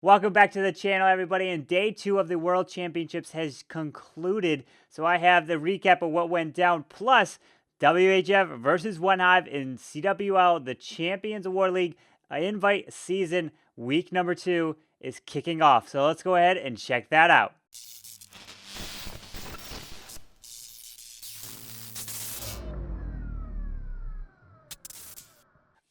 Welcome back to the channel, everybody. And day 2 of the World Championships has concluded. So I have the recap of what went down, plus WHF versus OneHive in CWL, the Champions Award League invite season. Week number 2 is kicking off. So let's go ahead and check that out.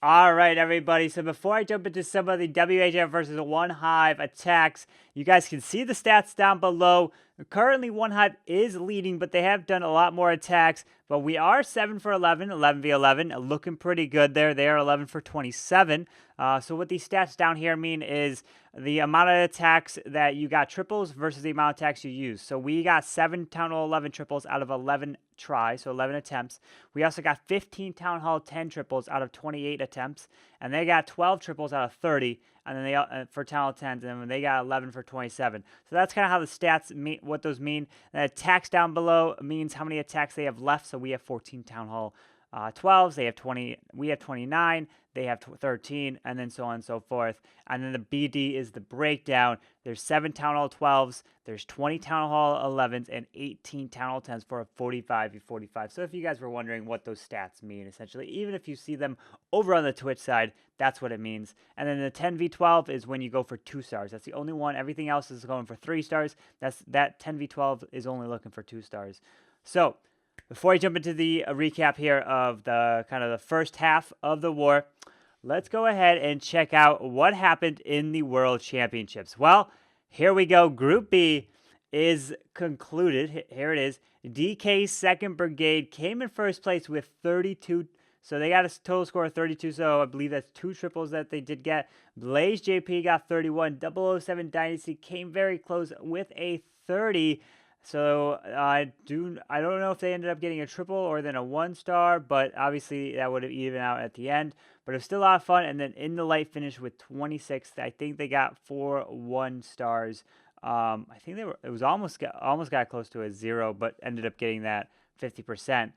All right, everybody. So before I jump into some of the WHF versus OneHive attacks, you guys can see the stats down below. Currently, OneHive is leading, but they have done a lot more attacks. But we are 7 for 11, 11 v 11, looking pretty good there. They are 11 for 27. So what these stats down here mean is the amount of attacks that you got triples versus the amount of attacks you use. So we got 7 Town Hall 11 triples out of 11 tries, so 11 attempts. We also got 15 Town Hall 10 triples out of 28 attempts, and they got 12 triples out of 30, and then they for Town Hall 10s, and then they got 11 for 27. So that's kind of how the stats mean, what those mean. The attacks down below means how many attacks they have left. So we have 14 Town Hall 12s, they have 20, we have 29, they have 13, and then so on and so forth. And then the BD is the breakdown. There's 7 Town Hall 12s, there's 20 Town Hall 11s, and 18 Town Hall 10s for a 45v45. So if you guys were wondering what those stats mean, essentially, even if you see them over on the Twitch side, that's what it means. And then the 10v12 is when you go for 2 stars. That's the only one. Everything else is going for 3 stars. That 10v12 is only looking for 2 stars. So before I jump into the recap here of the kind of the first half of the war, let's go ahead and check out what happened in the World Championships. Well, here we go. Group B is concluded. Here it is. DK's 2nd Brigade came in first place with 32. So they got a total score of 32. So I believe that's 2 triples that they did get. blaze.jp got 31. 007 Dynasty came very close with a 30. So I don't know if they ended up getting a triple or then a 1-star, but obviously that would have evened out at the end. But it was still a lot of fun. And then In the Light finished with 26. I think they got 4 1-stars. I think it was almost got close to a 0, but ended up getting that 50%.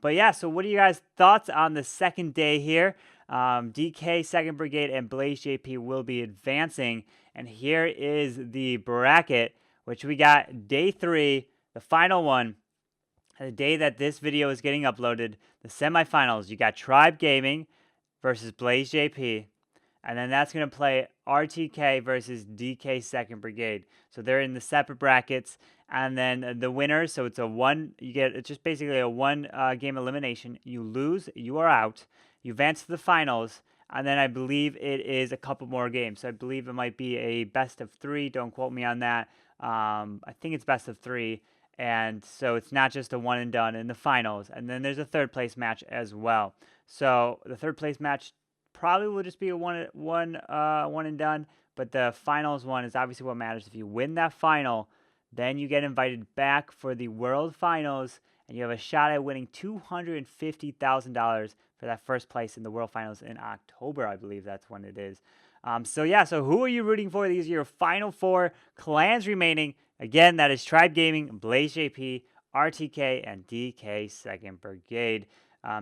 But yeah, so what are you guys' thoughts on the second day here? DK 2nd Brigade and Blaze JP will be advancing. And here is the bracket, which we got day 3, the final one, the day that this video is getting uploaded, the semifinals. You got Tribe Gaming versus Blaze JP, and then that's going to play RTK versus DK 2nd Brigade. So they're in the separate brackets, and then the winners, so it's it's just basically a 1 game elimination. You lose, you are out. You advance to the finals, and then I believe it is a couple more games. So I believe it might be a best of 3. Don't quote me on that. I think it's best of 3, and so it's not just a one and done in the finals. And then there's a 3rd place match as well. So the 3rd place match probably will just be a one and done, but the finals one is obviously what matters. If you win that final, then you get invited back for the World Finals, and you have a shot at winning $250,000 for that 1st place in the World Finals in October. I believe that's when it is. So who are you rooting for? These are your final 4 clans remaining. Again, that is Tribe Gaming, Blaze JP, RTK, and DK 2nd Brigade.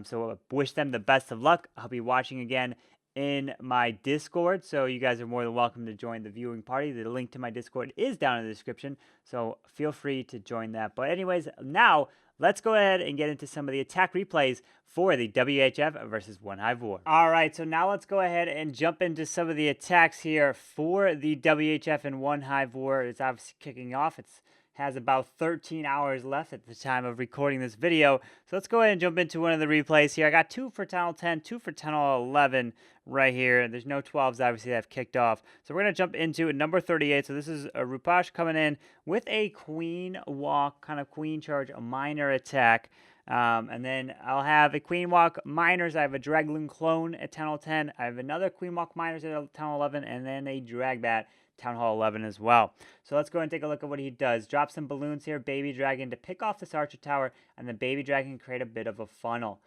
So wish them the best of luck. I'll be watching again in my Discord, so you guys are more than welcome to join the viewing party. The link to my Discord is down in the description, so feel free to join that. But anyways, now let's go ahead and get into some of the attack replays for the WHF versus OneHive War. All right, so now let's go ahead and jump into some of the attacks here for the WHF and OneHive War. It's obviously kicking off. It's has about 13 hours left at the time of recording this video. So let's go ahead and jump into one of the replays here. I got 2 for Town Hall 10, 2 for Town Hall 11 right here. There's no 12s, obviously, that have kicked off. So we're going to jump into number 38. So this is a Rupash coming in with a Queen Walk, kind of Queen Charge, a minor attack. And then I'll have a Queen Walk Miners. I have a Dragloon Clone at Town Hall 10. I have another Queen Walk Miners at Town Hall 11, and then a Dragbat Town Hall 11 as well. So let's go and take a look at what he does. Drop some balloons here, Baby Dragon, to pick off this Archer Tower, and the Baby Dragon create a bit of a funnel.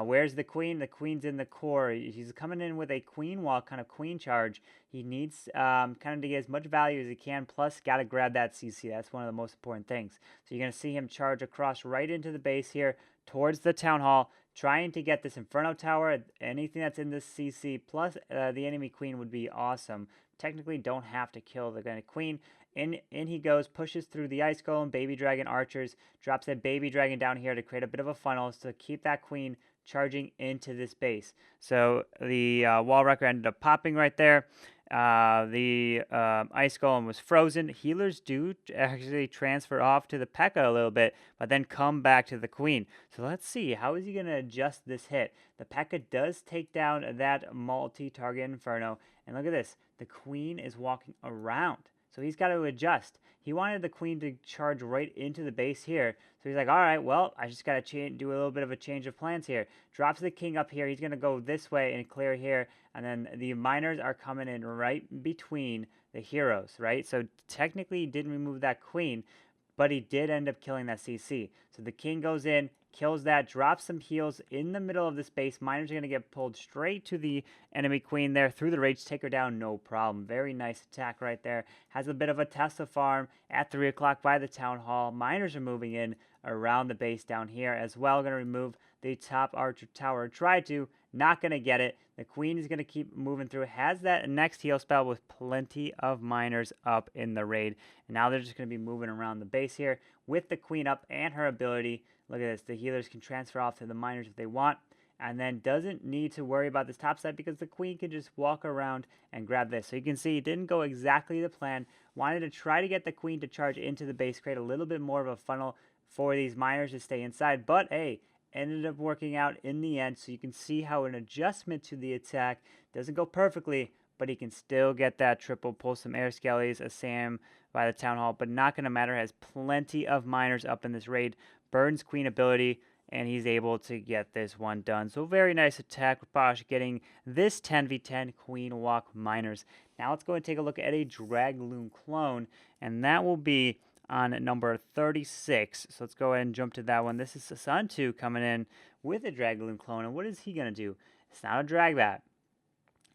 Where's the Queen? The Queen's in the core. He's coming in with a Queen Walk, kind of Queen Charge. He needs kind of to get as much value as he can, plus got to grab that CC. That's one of the most important things. So you're going to see him charge across right into the base here towards the Town Hall, trying to get this Inferno Tower. Anything that's in this CC plus the enemy Queen would be awesome, technically don't have to kill the queen. In he goes, pushes through the ice golem, baby dragon archers, drops that baby dragon down here to create a bit of a funnel to keep that queen charging into this base. So the wall wrecker ended up popping right there. The ice golem was frozen. Healers do actually transfer off to the P.E.K.K.A. a little bit, but then come back to the queen. So let's see, how is he going to adjust this hit? The P.E.K.K.A. does take down that multi-target inferno, and look at this. The queen is walking around. So he's got to adjust. He wanted the queen to charge right into the base here. So he's like, all right, well, I just got to do a little bit of a change of plans here. Drops the king up here. He's going to go this way and clear here. And then the miners are coming in right between the heroes, right? So technically he didn't remove that queen, but he did end up killing that CC. So the king goes in, kills that, drops some heals in the middle of the space. Miners are going to get pulled straight to the enemy queen there through the rage, take her down, no problem. Very nice attack right there. Has a bit of a Tesla farm at 3 o'clock by the town hall. Miners are moving in around the base down here as well. Going to remove the top archer tower. Try to, not going to get it. The queen is going to keep moving through. Has that next heal spell with plenty of miners up in the raid. And now they're just going to be moving around the base here with the queen up and her ability. Look at this. The healers can transfer off to the miners if they want. And then doesn't need to worry about this top side because the queen can just walk around and grab this. So you can see it didn't go exactly the plan. Wanted to try to get the queen to charge into the base, create a little bit more of a funnel for these miners to stay inside. But hey, ended up working out in the end. So you can see how an adjustment to the attack doesn't go perfectly, but he can still get that triple, pull some air skellies, a Sam by the town hall, but not going to matter. Has plenty of miners up in this raid. Burns queen ability, and he's able to get this one done. So very nice attack with Bosch getting this 10v10 queen walk miners. Now let's go and take a look at a Dragloon clone, and that will be on number 36. So let's go ahead and jump to that one. This is Sun2 coming in with a Dragloon clone, and what is he going to do? It's not a drag bat.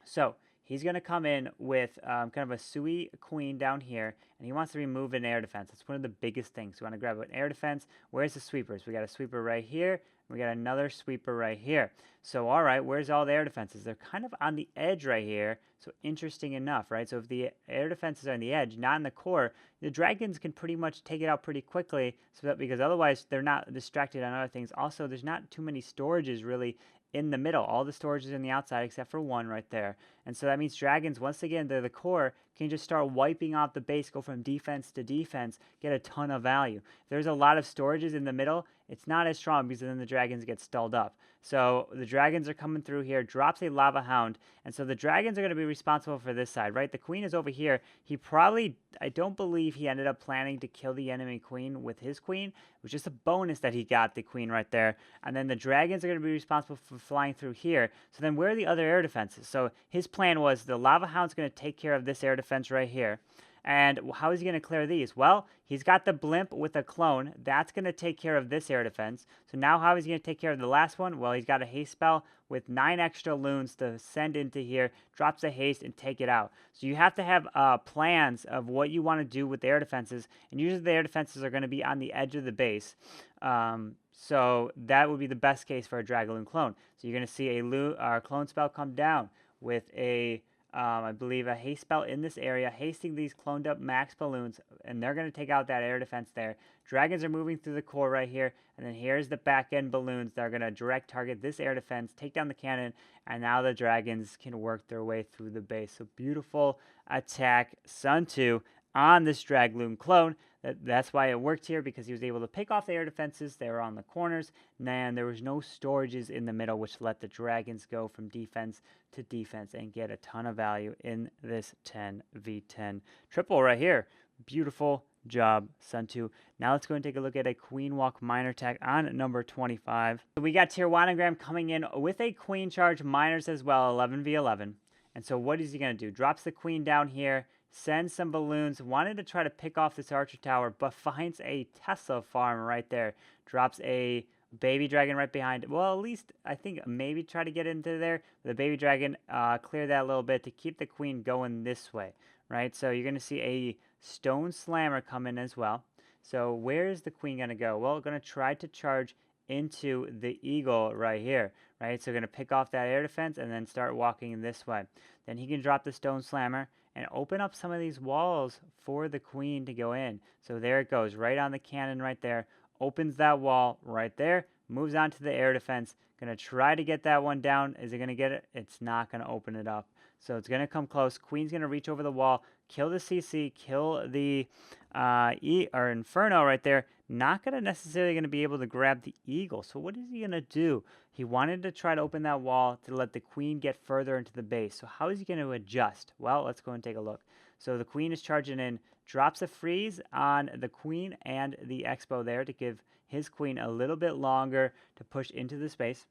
So he's going to come in with kind of a Sui queen down here, and he wants to remove an air defense. That's one of the biggest things. We want to grab an air defense. Where's the sweepers? We got a sweeper right here. We got another sweeper right here. So, all right, where's all the air defenses? They're kind of on the edge right here. So, interesting enough, right? So, if the air defenses are on the edge, not in the core, the dragons can pretty much take it out pretty quickly, so that because otherwise they're not distracted on other things. Also, there's not too many storages really in the middle. All the storage is in the outside except for one right there. And so that means dragons, once again, they're the core, can just start wiping off the base, go from defense to defense, get a ton of value. If there's a lot of storages in the middle, it's not as strong because then the dragons get stalled up. So the dragons are coming through here, drops a lava hound, and so the dragons are going to be responsible for this side, right? The queen is over here. He probably, I don't believe he ended up planning to kill the enemy queen with his queen. It was just a bonus that he got the queen right there. And then the dragons are going to be responsible for flying through here. So then where are the other air defenses? So his plan was the lava hound's going to take care of this air defense right here. And how is he going to clear these? Well, he's got the blimp with a clone. That's going to take care of this air defense. So now how is he going to take care of the last one? Well, he's got a haste spell with 9 extra loons to send into here, drops a haste, and take it out. So you have to have plans of what you want to do with the air defenses. And usually the air defenses are going to be on the edge of the base. So that would be the best case for a Dragaloon clone. So you're going to see a clone spell come down with a I believe a haste spell in this area, hasting these cloned up max balloons, and they're going to take out that air defense there. Dragons are moving through the core right here, and then here's the back end balloons that are going to direct target this air defense, take down the cannon, and now the dragons can work their way through the base. So beautiful attack, Sun2 on this Dragloon clone. That's why it worked here, because he was able to pick off the air defenses. They were on the corners, and there was no storages in the middle, which let the dragons go from defense to defense and get a ton of value in this 10v10 triple right here. Beautiful job, Sun2. Now let's go and take a look at a Queen Walk Miner attack on number 25. So we got Tirwanagram coming in with a Queen Charge Miners as well, 11v11. And so what is he going to do? Drops the Queen down here, sends some balloons, wanted to try to pick off this archer tower, but finds a Tesla farm right there. Drops a baby dragon right behind it. Well, at least I think maybe try to get into there. The baby dragon, clear that a little bit to keep the queen going this way, right? So you're going to see a stone slammer come in as well. So where is the queen going to go? Well, going to try to charge into the eagle right here, right? So going to pick off that air defense and then start walking this way. Then he can drop the stone slammer, and open up some of these walls for the queen to go in. So there it goes, right on the cannon right there. Opens that wall right there, moves on to the air defense. Going to try to get that one down. Is it going to get it? It's not going to open it up. So it's going to come close. Queen's going to reach over the wall, kill the CC, kill the Inferno right there. Not going to necessarily going to be able to grab the Eagle. So what is he going to do? He wanted to try to open that wall to let the queen get further into the base. So how is he going to adjust? Well, let's go and take a look. So the queen is charging in, drops a freeze on the queen and the Expo there to give his queen a little bit longer to push into the space.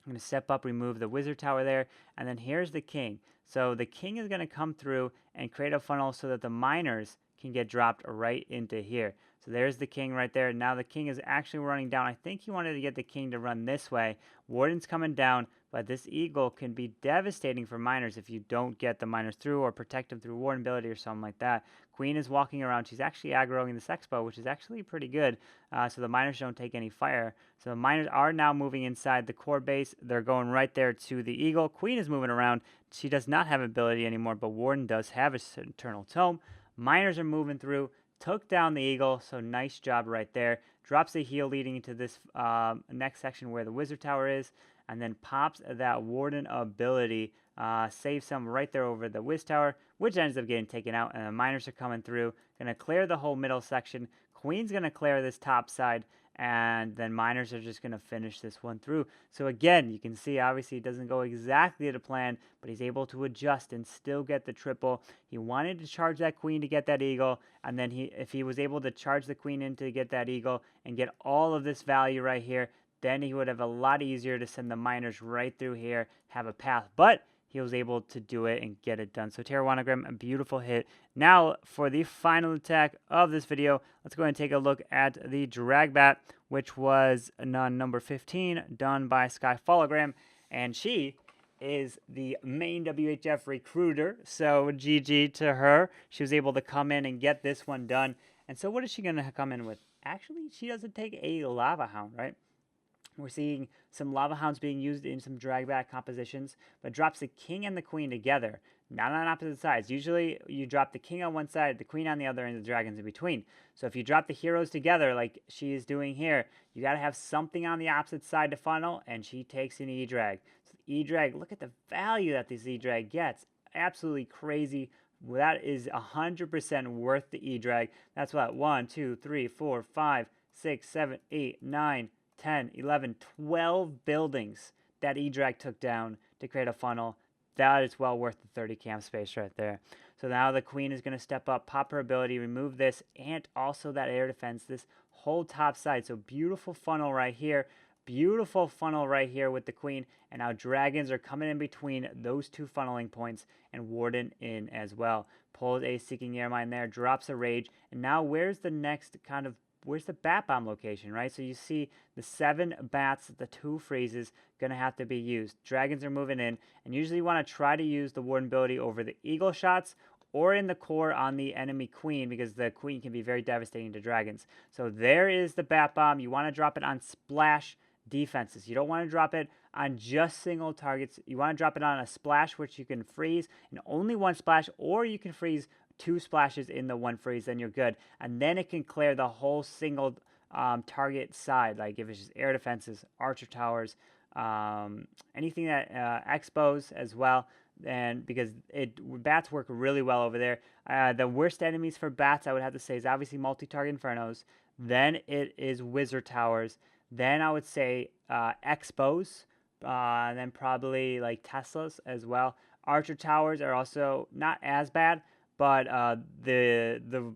I'm going to step up, remove the wizard tower there, and then here's the king. So the king is going to come through and create a funnel so that the miners can get dropped right into here. So there's the king right there. Now the king is actually running down. I think he wanted to get the king to run this way. Warden's coming down, but this eagle can be devastating for miners if you don't get the miners through or protect them through warden ability or something like that. Queen is walking around. She's actually aggroing this expo, which is actually pretty good. So the miners don't take any fire. So the miners are now moving inside the core base. They're going right there to the eagle. Queen is moving around. She does not have ability anymore, but warden does have his eternal tome. Miners are moving through. Took down the eagle, so nice job right there. Drops a heal leading into this next section where the wizard tower is, and then pops that warden ability. Saves some right there over the wiz tower, which ends up getting taken out, and the miners are coming through. Gonna clear the whole middle section. Queen's gonna clear this top side, and then miners are just going to finish this one through. So again, you can see obviously it doesn't go exactly to plan, but he's able to adjust and still get the triple. He wanted to charge that queen to get that eagle, and then if he was able to charge the queen in to get that eagle and get all of this value right here, then he would have a lot easier to send the miners right through here, have a path. But he was able to do it and get it done. So Terrawanagram, a beautiful hit. Now for the final attack of this video, let's go ahead and take a look at the Dragbat, which was number 15, done by Skyfologram. And she is the main WHF recruiter. So GG to her. She was able to come in and get this one done. And so what is she going to come in with? Actually, she doesn't take a Lava Hound, right? We're seeing some Lava Hounds being used in some dragback compositions, but drops the king and the queen together, not on opposite sides. Usually you drop the king on one side, the queen on the other, and the dragons in between. So if you drop the heroes together like she is doing here, you got to have something on the opposite side to funnel, and she takes an E-Drag. So E-Drag, look at the value that this E-Drag gets. Absolutely crazy. That is 100% worth the E-Drag. That's what, 1, 2, 3, 4, 5, 6, 7, 8, 9, 10, 11, 12 buildings that E-Drag took down to create a funnel. That is well worth the 30 camp space right there. So now the queen is going to step up, pop her ability, remove this, and also that air defense, this whole top side. So beautiful funnel right here. Beautiful funnel right here with the queen. And now dragons are coming in between those two funneling points and warden in as well. Pulls a Seeking Airmine there, drops a rage. And now where's the next kind of where's the bat bomb location, right? So you see the 7 bats, the 2 freezes, going to have to be used. Dragons are moving in, and usually you want to try to use the warden ability over the eagle shots or in the core on the enemy queen, because the queen can be very devastating to dragons. So there is the bat bomb. You want to drop it on splash defenses. You don't want to drop it on just single targets. You want to drop it on a splash, which you can freeze, and only one splash, or you can freeze 2 splashes in the 1 freeze, then you're good. And then it can clear the whole single target side, like if it's just air defenses, archer towers, anything that expos as well. And because bats work really well over there. The worst enemies for bats, I would have to say, is obviously multi-target infernos. Then it is wizard towers. Then I would say expos, and then probably like Teslas as well. Archer towers are also not as bad, but the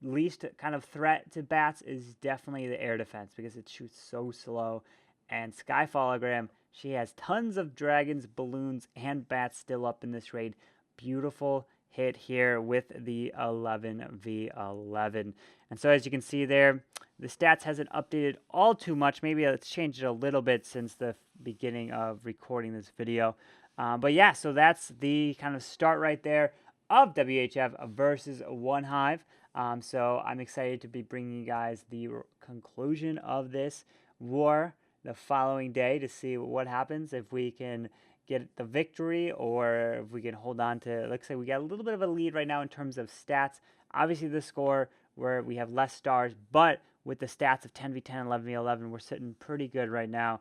least kind of threat to bats is definitely the air defense, because it shoots so slow. And Skyfologram, she has tons of dragons, balloons, and bats still up in this raid. Beautiful hit here with the 11v11. And so as you can see there, the stats hasn't updated all too much. Maybe it's changed it a little bit since the beginning of recording this video. But yeah, so that's the kind of start right there of WHF versus OneHive. So I'm excited to be bringing you guys the conclusion of this war the following day to see what happens, if we can get the victory, or if we can hold on to, let's say we got a little bit of a lead right now in terms of stats. Obviously the score where we have less stars, but with the stats of 10v10, 11v11, we're sitting pretty good right now.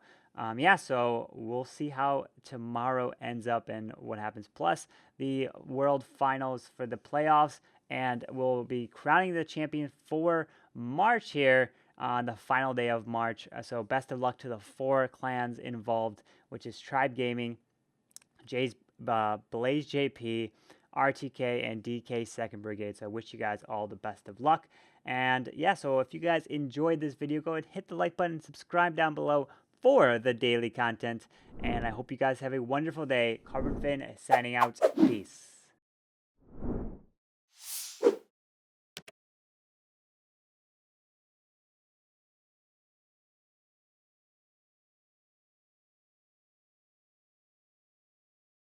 Yeah, so we'll see how tomorrow ends up and what happens. Plus the World Finals for the playoffs, and we'll be crowning the champion for March here on the final day of March. So best of luck to the 4 clans involved, which is Tribe Gaming, blaze.jp, RTK, and DK 2nd Brigade. So I wish you guys all the best of luck. And yeah, so if you guys enjoyed this video, go ahead and hit the like button and subscribe down below for the daily content. And I hope you guys have a wonderful day. Carbonfin signing out. Peace.